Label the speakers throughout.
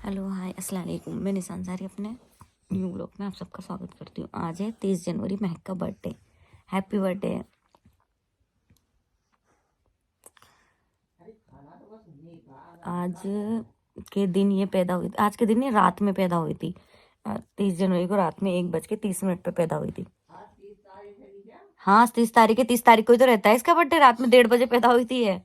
Speaker 1: Hello hi अस्सलाम वालेकुम। मैं निशान सारी अपने न्यू ब्लॉग में आप सबका स्वागत करती हूँ। आज है 30 जनवरी, महक का बर्थडे। Happy birthday. आज के दिन ये पैदा हुई थी, आज के दिन ये रात में पैदा हुई थी। 30 जनवरी को रात में 1:30 पे पैदा हुई थी। हाँ 30 तारीख है, 30 तारीख को ही तो रहता है इसका बर्थडे। रात में 1:30 बजे पैदा हुई थी है।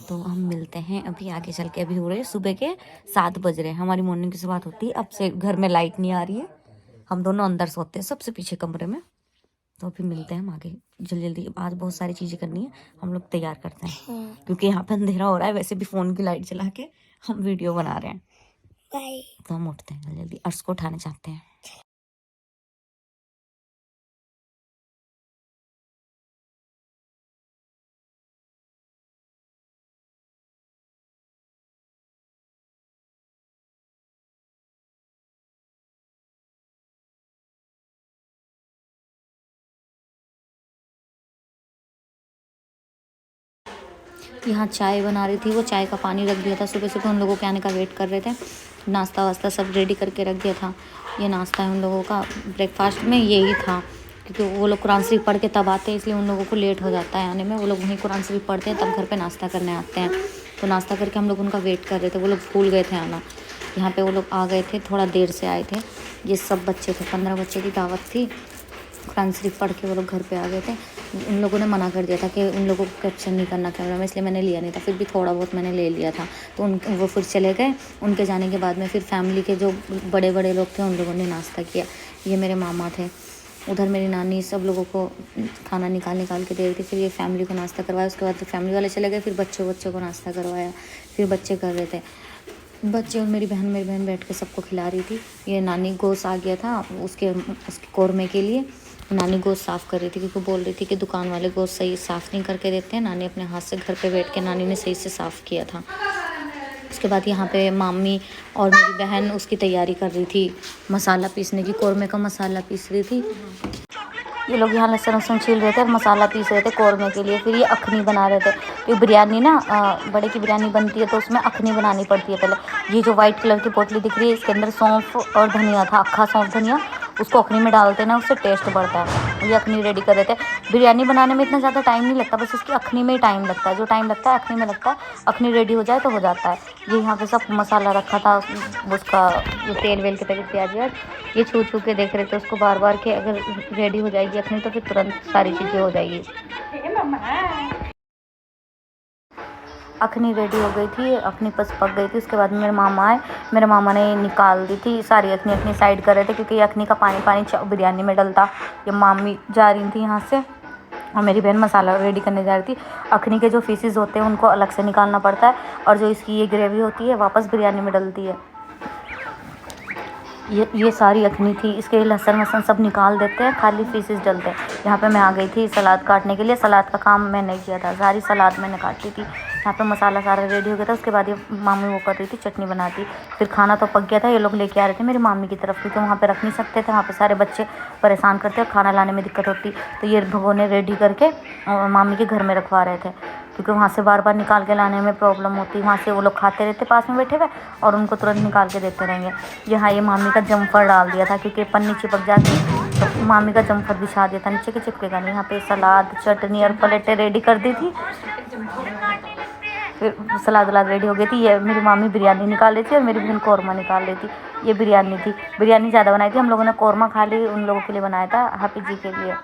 Speaker 1: तो हम मिलते हैं अभी आगे चल के। अभी हो रहे सुबह के 7 बज रहे हैं। हमारी मॉर्निंग की शुरुआत होती है अब से। घर में लाइट नहीं आ रही है, हम दोनों अंदर सोते हैं सबसे पीछे कमरे में। तो अभी मिलते हैं हम आगे जल्दी जल्दी। आज बहुत सारी चीज़ें करनी है, हम लोग तैयार करते हैं क्योंकि यहाँ पे अंधेरा हो रहा है। वैसे भी फ़ोन की लाइट जला के हम वीडियो बना रहे हैं। तो हम उठते हैं जल्दी जल्दी, अर्श को उठाने चाहते हैं। यहाँ चाय बना रही थी, वो चाय का पानी रख दिया था सुबह सुबह। उन लोगों के आने का वेट कर रहे थे। नाश्ता वास्ता सब रेडी करके रख दिया था। ये नाश्ता है उन लोगों का, ब्रेकफास्ट में यही था क्योंकि वो लोग कुरान शरीफ पढ़ के तब आते हैं, इसलिए उन लोगों को लेट हो जाता है आने में। वो लोग वहीं कुरान शरीफ पढ़ते हैं तब घर पे नाश्ता करने आते हैं। तो नाश्ता करके हम लोग उनका वेट कर रहे थे। वो लोग भूल गए थे आना। यहाँ पे वो लोग आ गए थे, थोड़ा देर से आए थे। ये सब बच्चे थे, 15 बच्चे की दावत थी। कुरान शरीफ पढ़ के वो लोग घर पे आ गए थे। उन लोगों ने मना कर दिया था कि उन लोगों को कैप्चर नहीं करना कैमरा में, इसलिए मैंने लिया नहीं था। फिर भी थोड़ा बहुत मैंने ले लिया था। तो वो फिर चले गए। उनके जाने के बाद में फिर फैमिली के जो बड़े बड़े लोग थे उन लोगों ने नाश्ता किया। ये मेरे मामा थे, उधर मेरी नानी सब लोगों को खाना निकाल के दे रही थी। फिर ये फैमिली को नाश्ता करवाया। उसके बाद फिर फैमिली वाले चले गए। फिर बच्चों को नाश्ता करवाया। फिर बच्चे कर रहे थे, बच्चे और मेरी बहन बैठ के सबको खिला रही थी। ये नानी गोश्त आ गया था उसके कौरमे के लिए। नानी गोश्त साफ़ कर रही थी क्योंकि बोल रही थी कि दुकान वाले गोश्त सही साफ़ नहीं करके देते हैं। नानी अपने हाथ से घर पे बैठ के नानी ने सही से साफ़ किया था। उसके बाद यहाँ पे मामी और मेरी बहन उसकी तैयारी कर रही थी, मसाला पीसने की। कौरमे का मसाला पीस रही थी। ये लोग यहाँ लहसुन वहसुन छील रहे थे और मसाला पीस रहे थे कौरमे के लिए। फिर ये अखनी बना रहे थे। तो बिरयानी ना बड़े की बिरयानी बनती है तो उसमें अखनी बनानी पड़ती है पहले। ये जो वाइट कलर की पोटली दिख रही है इसके अंदर सौंफ और धनिया था, अक्खा सौंफ धनिया। उसको अखनी में डालते हैं ना, उससे टेस्ट बढ़ता है। ये अखनी रेडी कर रहे थे। बिरयानी बनाने में इतना ज़्यादा टाइम नहीं लगता, बस इसकी अखनी में ही टाइम लगता है। जो टाइम लगता है अखनी में लगता है। अखनी रेडी हो जाए तो हो जाता है। ये यहाँ पे सब मसाला रखा था उसका, ये तेल वेल के पैकेट, प्याज व्याज, ये छू के देख रहे थे उसको बार बार कि अगर रेडी हो जाएगी अखनी तो फिर तुरंत सारी चीज़ें हो जाएगी। अखनी रेडी हो गई थी, अखनी पक गई थी। उसके बाद मेरे मामा आए, मेरे मामा ने निकाल दी थी सारी अखनी। अखनी साइड कर रहे थे क्योंकि अखनी का पानी बिरयानी में डलता। ये मामी जा रही थी यहाँ से और मेरी बहन मसाला रेडी करने जा रही थी। अखनी के जो पीसेस होते हैं उनको अलग से निकालना पड़ता है और जो इसकी ये ग्रेवी होती है वापस बिरयानी में डलती है। ये सारी अखनी थी, इसके लहसुन वसन सब निकाल देते हैं, खाली पीसेस डलते हैं। यहाँ पे मैं आ गई थी सलाद काटने के लिए। सलाद का काम मैंने किया था, सारी सलाद मैंने काटी थी। यहाँ पे मसाला सारा रेडी हो गया था। उसके बाद ये मामी वो कर रही थी, चटनी बनाती। फिर खाना तो पक गया था। ये लोग लेके आ रहे थे मेरी मामी की तरफ, क्योंकि वहाँ पे रख नहीं सकते थे, वहाँ पे सारे बच्चे परेशान करते और खाना लाने में दिक्कत होती। तो ये भगोने रेडी करके मामी के घर में रखवा रहे थे क्योंकि वहाँ से बार बार निकाल के लाने में प्रॉब्लम होती। वहाँ से वो लोग खाते रहते पास में बैठे हुए और उनको तुरंत निकाल के देते रहेंगे। यहाँ ये मामी का जम्फर डाल दिया था क्योंकि पन्नी चिपक जाती, तो मामी का जम्फर बिछा दिया था, नीचे के चिपकेगा नहीं। यहाँ पे सलाद चटनी और प्लेटें रेडी कर दी थी। फिर सलाद वलाद रेडी हो गई थी। ये मेरी मामी बिरयानी निकाल रही थी और मेरी बहन कौरमा निकाल रही थी। ये बिरयानी थी, बिरयानी ज़्यादा बनाई थी हम लोगों ने। कौरमा खाली उन लोगों के लिए बनाया था, हाफिज जी के लिए।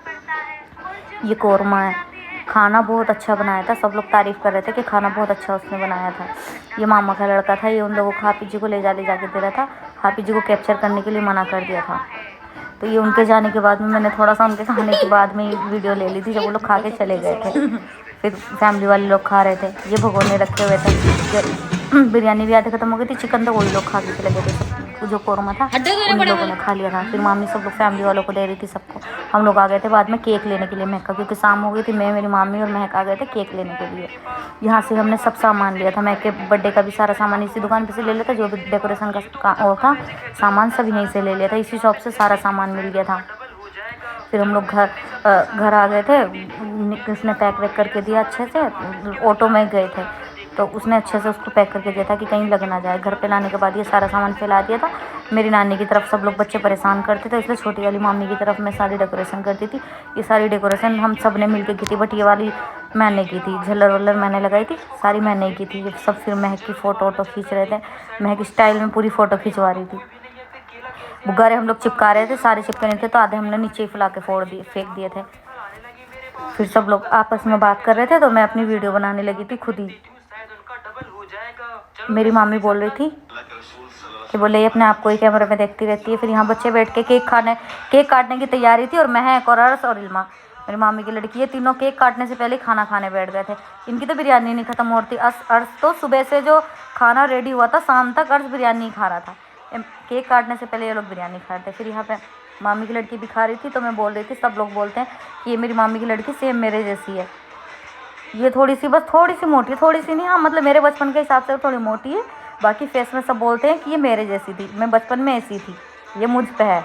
Speaker 1: ये कौरमा है। खाना बहुत अच्छा बनाया था, सब लोग तारीफ़ कर रहे थे कि खाना बहुत अच्छा उसने बनाया था। ये मामा का लड़का था, ये उन लोगों को हाफिज जी को ले जाके दे रहा था। हाफिज जी को कैप्चर करने के लिए मना कर दिया था। तो ये उनके जाने के बाद में मैंने थोड़ा सा उनके खाने के बाद में वीडियो ले ली थी, जब वो लोग खा के चले गए थे। फिर फैमिली वाले लोग खा रहे थे। ये भगोने रखे हुए थे। बिरयानी भी आधे खत्म हो गई थी, चिकन तो वही लोग खा के चले गए थे। सब जो कौरमा था उन लोगों ने खा लिया था। फिर मामी सब लोग फैमिली वालों को दे रही थी सबको। हम लोग आ गए थे बाद में केक लेने के लिए महक का, क्योंकि शाम हो गई थी। मैं, मेरी मामी और महक आ गए थे केक लेने के लिए। यहाँ से हमने सब सामान लिया था। महक के बर्थडे का भी सारा सामान इसी दुकान पे से ले लिया था। जो भी डेकोरेशन का वो था सामान सब यहीं से ले लिया था। इसी शॉप से सारा सामान मिल गया था। फिर हम लोग घर आ गए थे। उसने पैक वैक करके दिया अच्छे से। ऑटो में गए थे। तो उसने अच्छे से उसको पैक करके दिया था कि कहीं लग ना जाए। घर पे लाने के बाद ये सारा सामान फैला दिया था। मेरी नानी की तरफ सब लोग बच्चे परेशान करते थे, इसलिए छोटी वाली मामी की तरफ मैं सारी डेकोरेशन करती थी। ये सारी डेकोरेशन हम सब ने मिलकर की थी, बट ये वाली मैंने की थी, झल्लर वल्लर मैंने लगाई थी, सारी मैंने की थी। ये सब फिर महक की फ़ोटो वोटो खींच रहे थे, महक स्टाइल में पूरी फ़ोटो खिंचवा रही थी। बुग्गारे हम लोग चिपका रहे थे, सारे चिपके नहीं थे तो आधे हमने नीचे ही फुला के फेंक दिए थे। फिर सब लोग आपस में बात कर रहे थे तो मैं अपनी वीडियो बनाने लगी थी खुद ही। मेरी मामी बोल रही थी कि बोले ये अपने आप को ही कैमरे में देखती रहती है। फिर यहाँ बच्चे बैठ के केक काटने की तैयारी थी, और महक और अर्श और इल्मा मेरी मामी की लड़की, ये तीनों केक काटने से पहले खाना खाने बैठ गए थे। इनकी तो बिरयानी नहीं खत्म हो रही थी। अर्श तो सुबह से जो खाना रेडी हुआ था शाम तक अर्श बिरयानी खा रहा था। केक काटने से पहले ये लोग बिरयानी खा रहे थे। फिर यहाँ पे मामी की लड़की भी खा रही थी, तो मैं बोल रही थी, सब लोग बोलते हैं कि ये मेरी मामी की लड़की सेम मेरे जैसी है। ये थोड़ी सी, बस थोड़ी सी मोटी, थोड़ी सी नहीं, हाँ मतलब मेरे बचपन के हिसाब से थोड़ी मोटी है। बाकी फेस में सब बोलते हैं कि ये मेरे जैसी थी, मैं बचपन में ऐसी थी, ये मुझ पे है।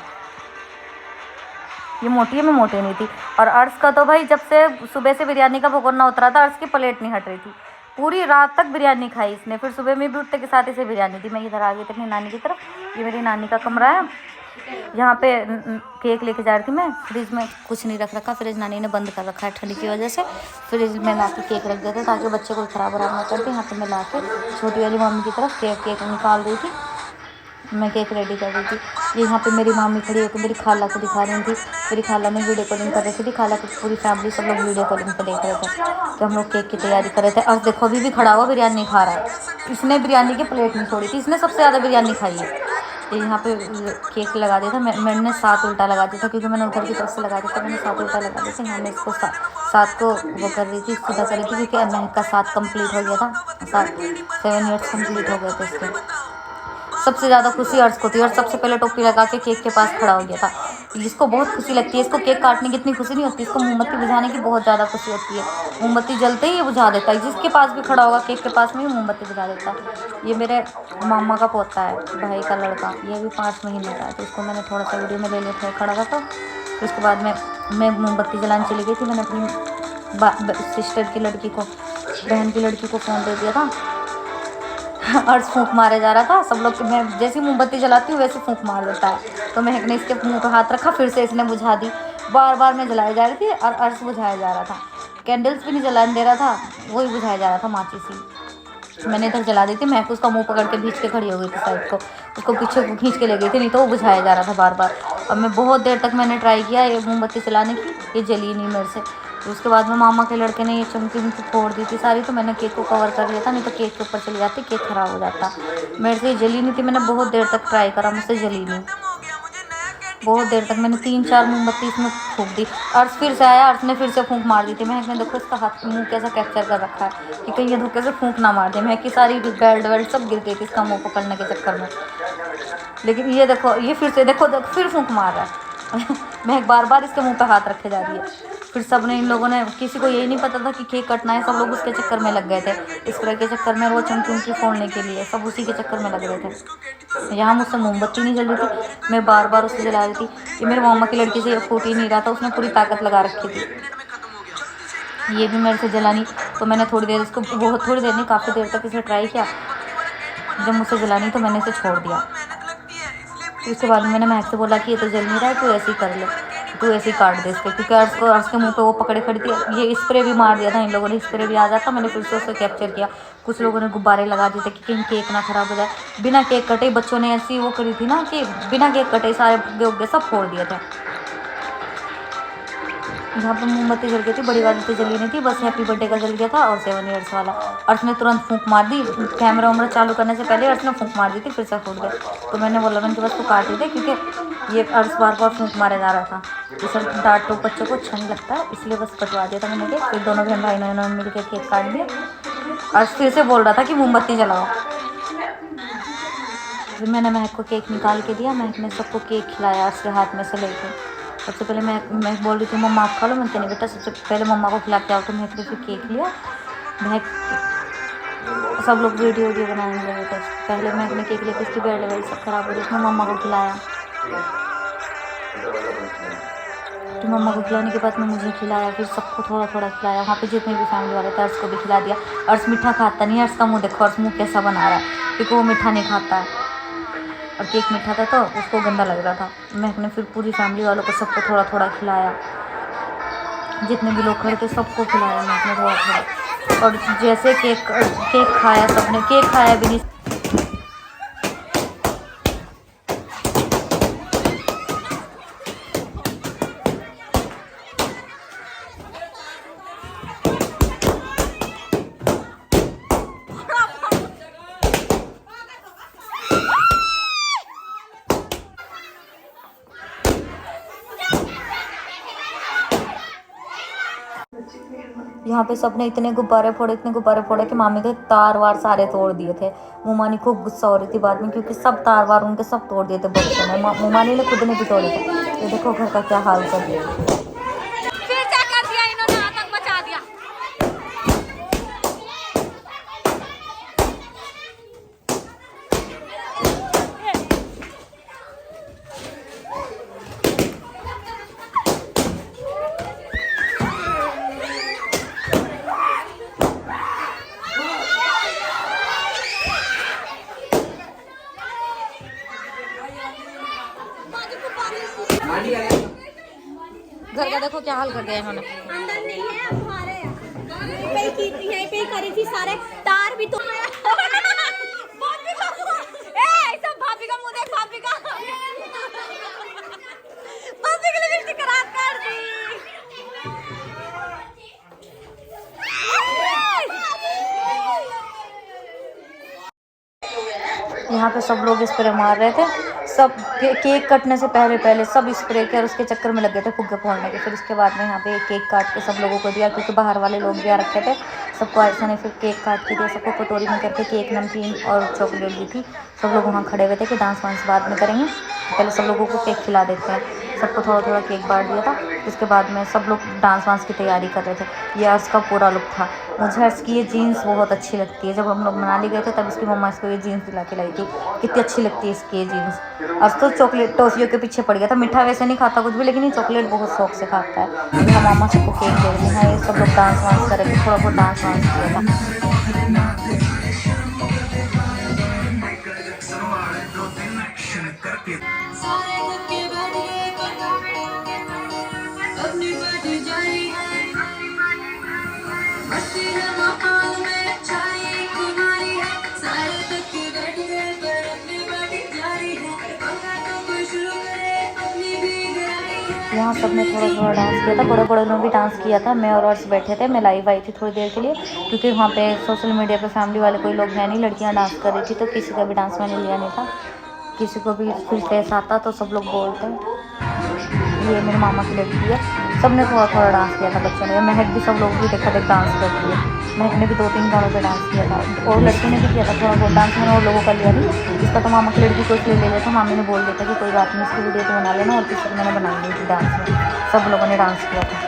Speaker 1: ये मोटी है, मैं मोटी नहीं थी। और अर्श का तो भाई जब से सुबह से बिरयानी का भगोना उतरा था, अर्श की प्लेट नहीं हट रही थी। पूरी रात तक बिरयानी खाई इसने। फिर सुबह में भी उठते के साथ इसे बिरयानी थी। मैं इधर आ गई थी अपनी नानी की तरफ। ये मेरी नानी का कमरा है। यहाँ पे केक लेके जा रही थी मैं। फ्रिज में कुछ नहीं रख रखा, फ्रिज नानी ने बंद कर रखा है ठंडी की वजह से। फ्रिज में ला के केक रख देते ताकि बच्चे कोई ख़राब वराब ना करते। यहाँ पे मैं ला के छोटी वाली मम्मी की तरफ केक निकाल रही थी। मैं केक रेडी कर रही थी। यहाँ पे मेरी मामी खड़ी होकर मेरी खाला को दिखा रही थी। मेरी खाला ने वीडियो कॉलिंग कर रही थी। खाला की पूरी फैमिली सब लोग वीडियो कॉलिंग पर देख रहे थे कि हम लोग केक की तैयारी कर रहे थे। और देखो अभी भी खड़ा हुआ बिरयानी खा रहा है। इसने बिरयानी की प्लेट नहीं छोड़ी थी, इसने सबसे ज़्यादा बिरयानी खाई है। यहाँ पे केक लगा दिया था। मैंने 7 उल्टा लगा दिया था, क्योंकि मैंने उधर की तरफ से लगा दिया था। मैंने 7 उल्टा लगा दिया था। यहाँ मैं इसको 7 को वो कर रही थी, सीधा कर रही थी, क्योंकि महक का 7 कंप्लीट हो गया था। 7 ईयर्स कंप्लीट हो गए थे इसके। सबसे ज़्यादा खुशी अर्श को थी, और सबसे पहले टोपी लगा के केक के पास खड़ा हो गया था। इसको बहुत खुशी लगती है। इसको केक काटने की इतनी खुशी नहीं होती, इसको मोमबत्ती बुझाने की बहुत ज़्यादा खुशी होती है। मोमबत्ती जलते ही ये बुझा देता है। जिसके पास भी खड़ा होगा केक के पास में ही मोमबत्ती बुझा देता है। ये मेरे मामा का पोता है, भाई का लड़का। ये भी 5 महीने का है, तो इसको मैंने थोड़ा सा वीडियो में ले लिया था, खड़ा था। तो उसके बाद मैं मोमबत्ती जलाने चली गई थी। मैंने अपनी सिस्टर की लड़की को, बहन की लड़की को फ़ोन दे दिया था। अर्श फूंक मारे जा रहा था। सब लोग, मैं जैसी मोमबत्ती जलाती हूँ वैसे फूंक मार देता है। तो महक ने इसके मुंह पे हाथ रखा, फिर से इसने बुझा दी। बार बार मैं जलाई जा रही थी और अर्श बुझाया जा रहा था। कैंडल्स भी नहीं जलाने दे रहा था, वही बुझाया जा रहा था माचिस ही। मैंने इधर जला दी थी। महक उसका मुँह पकड़ के खींच के खड़ी हो गई थी साइड को, उसको पीछे खींच के ले गई थी, नहीं तो वो बुझाया जा रहा था बार बार। और मैं बहुत देर तक मैंने ट्राई किया ये मोमबत्ती जलाने की, ये जली नहीं मेरे से। तो उसके बाद में मामा के लड़के ने ये चमकी उनकी फोड़ दी थी सारी, तो मैंने केक को कवर कर लिया था, नहीं तो केक के ऊपर चली जाती, केक ख़राब हो जाता। मेरे से ये जली नहीं थी। मैंने बहुत देर तक ट्राई करा, मुझसे जली नहीं। बहुत देर तक मैंने 3-4 मोमबत्ती इसमें फूंक दी। अर्श फिर से आया, अर्श ने फिर से फूंक मार दी थी। महक ने देखो इसका हाथ मुँह कैसा कैप्चर कर रखा है कि कहीं ये धोखे से फूंक ना मार दे। महक की सारी बेल्ट वेल्ट सब गिर गई थी इसका मुँह पकड़ने के चक्कर में। लेकिन ये देखो, ये फिर से देखो फिर फूंक मार रहा है। महक बार बार इसके मुँह पर हाथ रखे जा रही है। फिर सब ने, इन लोगों ने, किसी को यही नहीं पता था कि केक कटना है, सब लोग उसके चक्कर में लग गए थे। स्प्रे के चक्कर में, वो चमकी उनकी फोड़ने के लिए सब उसी के चक्कर में लग रहे थे। यहाँ मुझसे मोमबत्ती नहीं जल रही थी, मैं बार बार उसे जला रही थी। ये मेरे मामा की लड़की से फूट ही नहीं रहा था, उसने पूरी ताकत लगा रखी थी। ये भी मेरे से जला नहीं, तो मैंने थोड़ी देर इसको, बहुत थोड़ी देर नहीं, काफ़ी देर तक इसे ट्राई किया। जब मुझसे जला नहीं तो मैंने इसे छोड़ दिया। उसके बाद मैंने महक से बोला कि ये तो जल नहीं रहा है, तू ऐसे ही कर ले, तू ऐसे ही काट दे इसके, क्योंकि अर्श के मुंह पे वो पकड़े खड़ी थी। ये स्प्रे भी मार दिया था इन लोगों ने, स्प्रे भी आ जाता। मैंने फिर से उसे कैप्चर किया। कुछ लोगों ने गुब्बारे लगा दिए थे कि कहीं केक ना ख़राब हो जाए। बिना केक कटे बच्चों ने ऐसी वो करी थी ना कि बिना केक कटे सारे फुग्गे सब फोड़ दिए थे। जहाँ पर मोमबत्ती जल गई थी, बड़ी वाली तो जली नहीं थी, बस हैप्पी बर्थडे का जल गया था और 7 ईयर्स वाला। अर्श ने तुरंत फूंक मार दी। कैमरा वैमरा चालू करने से पहले अर्श ने फूंक मार दी थी, फिर से फूट गए। तो मैंने बोला मैंने बस को काट दी थी, क्योंकि ये अर्श बार बार फूंक मारे जा रहा था। इसे डांटो बच्चों को अच्छा नहीं लगता है, इसलिए बस कटवा दिया था मैंने केक। फिर दोनों बहन भाई ने मिल के केक काट दिया। अर्श फिर से बोल रहा था कि मोमबत्ती जलाओ। फिर मैंने महक को केक निकाल के दिया। महक ने सबको केक खिलाया अर्श के हाथ में से लेके। सबसे पहले मैं बोल रही थी मम्मा आप खा लो। मैंने नहीं बेटा, सबसे पहले मम्मा को खिला के आओ। तो महक ने फिर केक लिया। महक, सब लोग वीडियो बनाने लगे थे। पहले महक ने केक लिया, इसकी बेल्ट वेल्ट सब खराब हो गई, उसने मम्मा को खिलाया। फिर मम्मा को खिलाने के बाद में मुझे खिलाया, फिर सबको थोड़ा थोड़ा खिलाया। वहाँ पे जितने भी फैमिली वाले थे अर्श को भी खिला दिया। अर्श मीठा खाता नहीं है, अर्श का मुँह देखो, अर्श मुँह कैसा बना रहा है क्योंकि वो मीठा नहीं खाता है और केक मीठा था तो उसको गंदा लग रहा था। मैंने फिर पूरी फैमिली वालों को सबको थोड़ा थोड़ा खिलाया, जितने भी लोग खड़े थे सबको खिलाया मैंने थोड़ा थोड़ा। और जैसे केक खाया सबने, केक खाया भी नहीं। यहाँ पे सबने इतने गुब्बारे फोड़े कि मामी के तार वार सारे तोड़ दिए थे। मुमानी खूब गुस्सा हो रही थी बाद में क्योंकि सब तार वार उनके सब तोड़ दिए थे बच्चों ने। मुमानी ने खुद ने भी तोड़े थे। ये देखो घर का क्या हाल कर दिया। घर का देखो क्या हाल कर दिया इन्होंने।
Speaker 2: अंदर नहीं है हमारे यहीं पे करी थी, सारे तार भी तो भाभी का मुंह देख, भाभी के लिपस्टिक खराब कर दी।
Speaker 1: यहाँ पे सब लोग स्प्रे मार रहे थे। सब केक कटने से पहले सब स्प्रे के और उसके चक्कर में लग गए थे फुग्गे फोड़ने के। फिर उसके बाद में यहाँ पे केक काट के सब लोगों को दिया क्योंकि बाहर वाले लोग भी आ रखे थे। सबको ऐसा ने फिर केक काट के दिया, सबको कटोरी में करके केक, नमकीन और चॉकलेट दी थी। सब लोग वहाँ खड़े हुए थे कि डांस वांस बाद में करेंगे, पहले सब लोगों को केक खिला देते हैं। सबको थोड़ा थोड़ा केक बांट दिया था। उसके बाद में सब लोग डांस वांस की तैयारी कर रहे थे। ये अर्श का पूरा लुक था। मुझे अर्श की ये जीन्स बहुत अच्छी लगती है। जब हम लोग मनाली गए थे तब इसकी मम्मा इसको ये जीन्स दिला के लाई थी। कितनी अच्छी लगती है इसकी ये जीन्स। अर्श तो चॉकलेट टॉफियों के पीछे पड़ गया था। मीठा वैसे नहीं खाता कुछ भी, लेकिन ये चॉकलेट बहुत शौक से खाता है। मेरा मामा सबको केक दे रही है। ये सब लोग डांस वांस कर रहे थे, थोड़ा बहुत डांस वांस किया था। यहाँ सब ने थोड़ा थोड़ा डांस किया था। बड़े बड़े ने भी डांस किया था। मैं और अर्श बैठे थे, मैं लाइव आई थी थोड़ी देर के लिए क्योंकि वहाँ पे सोशल मीडिया पे फैमिली वाले कोई लोग हैं नहीं, लड़कियाँ डांस कर रही थी तो किसी का भी डांस मैंने लिया नहीं था। किसी को भी फिर टेस्ट आता तो सब लोग बोलते हैं ये मेरे मामा की लड़की है। सब ने थोड़ा थोड़ा डांस किया था बच्चों ने। महक भी, सब लोग भी देखा देख डांस करती है। महक ने भी 2-3 गानों पे डांस किया था और लड़की ने भी किया था थोड़ा बहुत डांस। मैंने और लोगों का लिया नहीं, इसका तो मामा की लड़की को इसलिए ले लिया था। मामी ने बोल दिया था कि कोई बात नहीं, इसकी वीडियो तो बना लेना, और किसी मैंने बना ली थी डांस में। सब लोगों ने डांस किया था।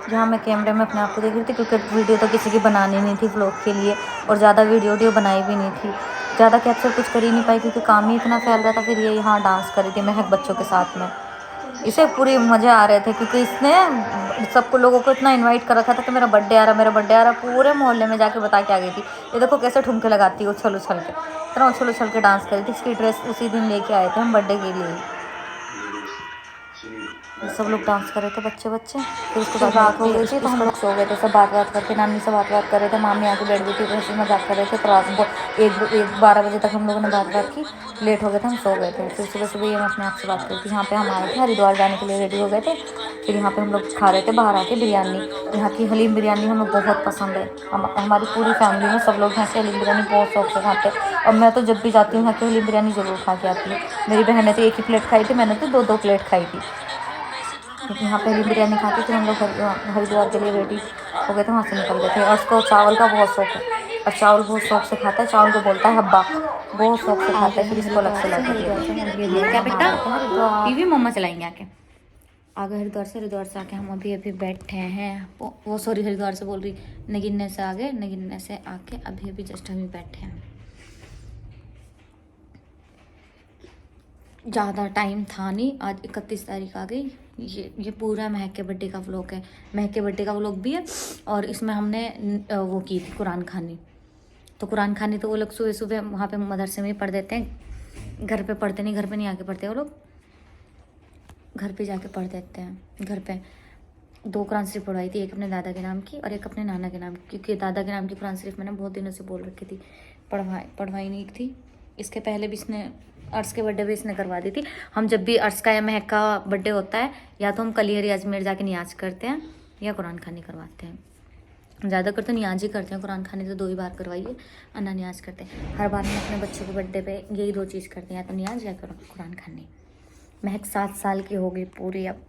Speaker 1: जहाँ मैं कैमरे में अपने आप को देख रही थी क्योंकि वीडियो तो किसी की बनानी नहीं थी व्लॉग के लिए, और ज़्यादा वीडियो बनाई भी नहीं थी। ज़्यादा कैप्चर कुछ कर ही नहीं पाई क्योंकि काम ही इतना फैल रहा था। फिर ये यहाँ डांस कर रही थी महक बच्चों के साथ में। इसे पूरे मज़े आ रहे थे क्योंकि इसने सबको लोगों को इतना इनवाइट कर रखा था कि मेरा बर्थडे आ रहा। पूरे मोहल्ले में जाके बता के आ गई थी। ये देखो कैसे ठुमके लगाती है उछल उछल के, इतना उछल उछल के डांस करी थी। इसकी ड्रेस उसी दिन लेके आए थे हम बर्थडे के लिए। सब लोग डांस कर रहे थे बच्चे। फिर उसके बाद रात हो गई थी तो हम लोग सो गए थे। सब बात करके नानी से बात कर रहे थे। मामी आके बैठ गई थी तो ऐसे मजाक कर रहे थे। तो रात को 12 बजे तक हम लोगों ने बात की। लेट हो गए थे, हम सो गए थे। फिर सुबह ये मैं अपने आप से बात करी थी। यहाँ पे हम आए थे हरिद्वार जाने के लिए, रेडी हो गए थे। फिर यहाँ पे हम लोग खा रहे थे बाहर आके बिरयानी। यहाँ की हलीम बिरयानी हमें बहुत पसंद है। हमारी पूरी फैमिली में सब लोग यहाँ से हलीम बिरयानी बहुत शौक से खाते हैं। और मैं तो जब भी जाती हूँ यहाँ की हलीम बिरयानी ज़रूर खा के आती हूँ। मेरी बहन ने तो 1 ही प्लेट खाई थी, मैंने तो 2-2 प्लेट खाई थी। क्योंकि यहाँ पे हलीम बिरयानी खाती थी। हम लोग हरिद्वार के लिए रेडी हो गए थे, वहाँ से निकल गए थे। और उसको चावल का बहुत शौक है, और चावल बहुत शौक से खाता है, चावल को बोलता है हब्बा, बहुत शौक से खाता है, फिर इसको अलग से लगा दिया। क्या बेटा टीवी मम्मा चलाएंगे आके। आ गए हरिद्वार से, हरिद्वार से आके हम अभी बैठे हैं, वो सॉरी हरिद्वार से बोल रही, नगिन्ने से आ गए, नगिन्ने से आके अभी जस्ट हम ही बैठे हैं। ज़्यादा टाइम था नहीं, आज 31 तारीख आ गई। ये पूरा महक के बर्थडे का व्लॉग है, महक के बर्थडे का व्लॉग भी है, और इसमें हमने वो की थी कुरान खानी। तो कुरान खानी तो वो लोग सुबह सुबह वहाँ पे मदरसे में ही पढ़ देते हैं, घर पे पढ़ते नहीं, घर पे नहीं आके पढ़ते वो लोग, घर पे जाके पढ़ देते हैं। घर पे 2 कुरान शरीफ पढ़वाई थी, एक अपने दादा के नाम की और एक अपने नाना के नाम की, क्योंकि दादा के नाम की कुरान शरीफ मैंने बहुत दिनों से बोल रखी थी, पढ़वाई नहीं थी। इसके पहले भी इसने अर्श के बर्थडे भी इसने करवा दी थी। हम जब भी अर्श का या महक का बर्थडे होता है, या तो हम कलियर या अजमेर जाके नियाज करते हैं या कुरान खानी करवाते हैं। ज़्यादातर तो नियाज ही करते हैं, कुरान खानी तो 2 ही बार करवाइए, अन्ना नियाज करते हैं। हर बार हम अपने बच्चों के बर्थडे पे यही 2 चीज़ करते हैं, या तो नियाज या कुरान खानी। महक 7 साल की हो गई पूरी। अब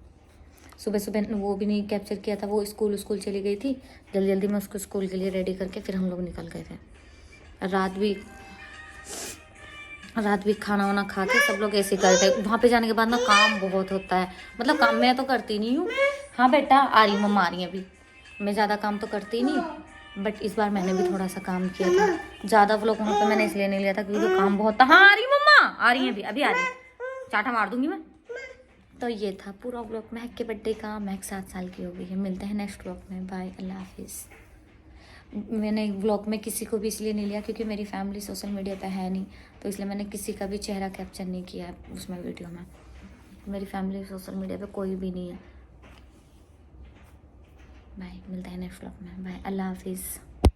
Speaker 1: सुबह सुबह वो भी नहीं कैप्चर किया था, वो स्कूल चली गई थी, जल्दी जल्दी में उसको स्कूल के लिए रेडी करके फिर हम लोग निकल गए थे। रात भी खाना वाना खा के सब लोग ऐसे करते हैं। वहाँ पे जाने के बाद ना काम बहुत होता है, मतलब काम मैं तो करती नहीं हूँ। हाँ बेटा आ रही, मम्मा आ रही है अभी। मैं ज़्यादा काम तो करती नहीं, बट इस बार मैंने भी थोड़ा सा काम किया था। ज़्यादा व्लॉग वहाँ पे मैंने इसलिए नहीं लिया था क्योंकि काम बहुत था। हाँ आ रही मम्मा, आ रही है अभी आ रही है, चाटा मार दूंगी मैं। तो ये था पूरा व्लॉग महक के बर्थडे का। महक 7 साल की हो गई है। मिलते हैं नेक्स्ट व्लॉग में, बाय, अल्लाह हाफिज़। मैंने व्लॉग में किसी को भी इसलिए नहीं लिया क्योंकि मेरी फैमिली सोशल मीडिया पे है नहीं, तो इसलिए मैंने किसी का भी चेहरा कैप्चर नहीं किया है उसमें वीडियो में। मेरी फैमिली सोशल मीडिया पे कोई भी नहीं है। बाय, मिलते हैं नेक्स्ट व्लॉग में, बाय, अल्लाह हाफिज़।